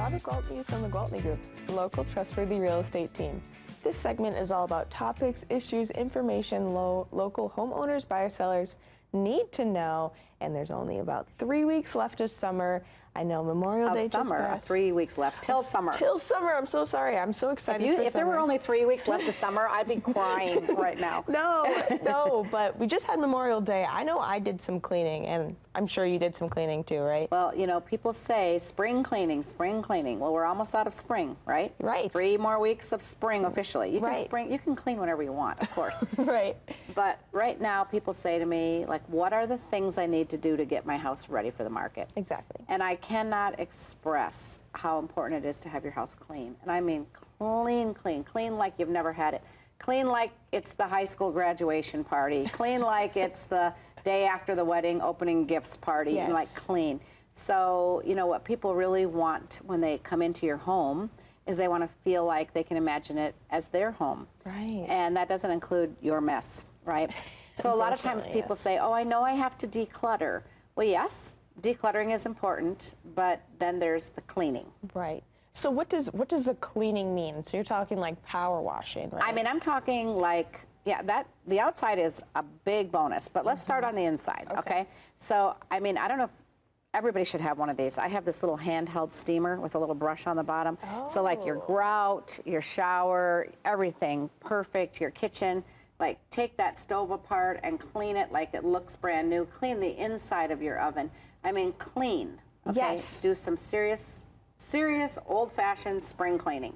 Robert Gwaltney from the Gwaltney Group, the local trustworthy real estate team. This segment is all about topics, issues, information local homeowners, buyers, sellers need to know, and there's only about 3 weeks left of summer. I know Memorial Day just passed. 3 weeks left till summer. Till summer. I'm so sorry. I'm so excited for If there were only 3 weeks left of summer, I'd be crying right now. No, but we just had Memorial Day. I know I did some cleaning, and I'm sure you did some cleaning too, right? Well, you know, people say spring cleaning, spring cleaning. Well, we're almost out of spring, right? Right. 3 more weeks of spring officially. You Right. can you can clean whenever you want, of course. Right. But right now, people say to me, like, what are the things I need to do to get my house ready for the market? Exactly. And I cannot express how important it is to have your house clean. And I mean clean, clean, clean like you've never had it. Clean like it's the high school graduation party. Clean like it's the day after the wedding opening gifts party. Yes. And like clean. So, you know, what people really want when they come into your home is they want to feel like they can imagine it as their home. Right. And that doesn't include your mess, right? So a lot of times people say, oh, I know I have to declutter. Well, yes, decluttering is important, but then there's the cleaning. Right. So what does the cleaning mean? So you're talking like power washing, right? I mean, I'm talking like, yeah, the outside is a big bonus, but let's start on the inside, okay? So, I mean, I don't know if everybody should have one of these. I have this little handheld steamer with a little brush on the bottom. So like your grout, your shower, everything, perfect, your kitchen. Like, take that stove apart and clean it like it looks brand new. Clean the inside of your oven. I mean, clean, okay? Yes. Do some serious old-fashioned spring cleaning.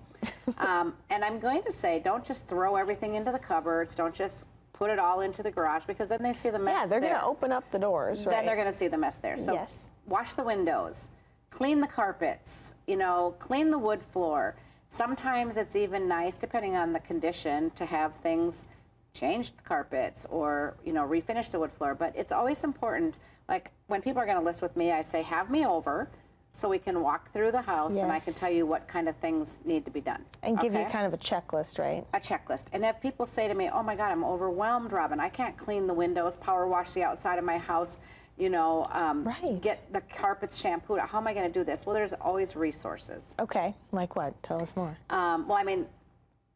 And I'm going to say, don't just throw everything into the cupboards. Don't just put it all into the garage, because then they see the mess. Yeah, they're going to open up the doors, right? Then they're going to see the mess there. So yes. Wash the windows, clean the carpets, you know, clean the wood floor. Sometimes it's even nice, depending on the condition, to have things change the carpets or, you know, refinish the wood floor. But it's always important, like when people are going to list with me, I say, have me over so we can walk through the house and I can tell you what kind of things need to be done. And give you kind of a checklist, right? A checklist. And if people say to me, oh my God, I'm overwhelmed, Robin, I can't clean the windows, power wash the outside of my house, you know, get the carpets shampooed, how am I going to do this? Well, there's always resources. Okay, like what? Tell us more. Well, I mean,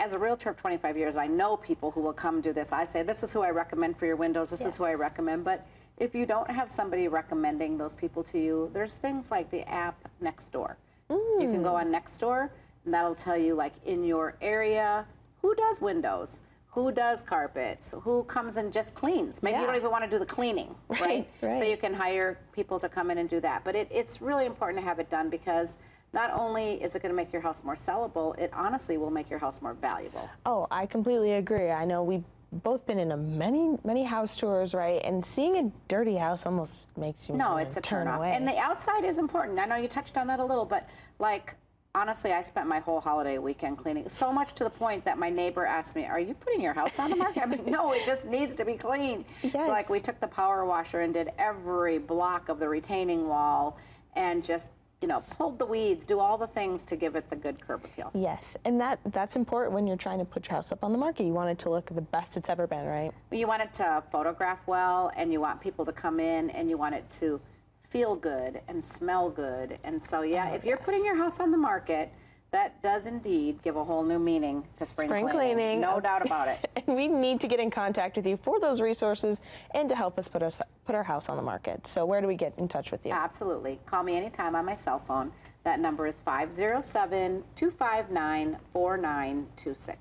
as a realtor of 25 years, I know people who will come do this. I say, this is who I recommend for your windows, this is who I recommend. But if you don't have somebody recommending those people to you, there's things like the app Nextdoor. You can go on Nextdoor, and that'll tell you, like, in your area, who does windows, who does carpets, who comes and just cleans. Maybe you don't even want to do the cleaning, right? So you can hire people to come in and do that. But it's really important to have it done, because not only is it going to make your house more sellable, it honestly will make your house more valuable. Oh, I completely agree. I know we've both been in many house tours, right? And seeing a dirty house almost makes you it's a turn turn off. away. And the outside is important. I know you touched on that a little, but like, honestly, I spent my whole holiday weekend cleaning, so much to the point that my neighbor asked me, are you putting your house on the market? I mean, no, it just needs to be clean. Yes. So like, we took the power washer and did every block of the retaining wall and just, you know, pulled the weeds, do all the things to give it the good curb appeal. Yes, and that's important when you're trying to put your house up on the market. You want it to look the best it's ever been, right? You want it to photograph well, and you want people to come in, and you want it to feel good and smell good. And so, yeah, if you're putting your house on the market, that does indeed give a whole new meaning to spring cleaning. No doubt about it. And we need to get in contact with you for those resources and to help us put our house on the market. So where do we get in touch with you? Absolutely. Call me anytime on my cell phone. That number is 507-259-4926.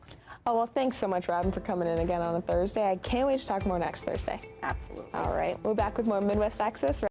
Oh, well, thanks so much, Robin, for coming in again on a Thursday. I can't wait to talk more next Thursday. Absolutely. All right. We're back with more Midwest Access.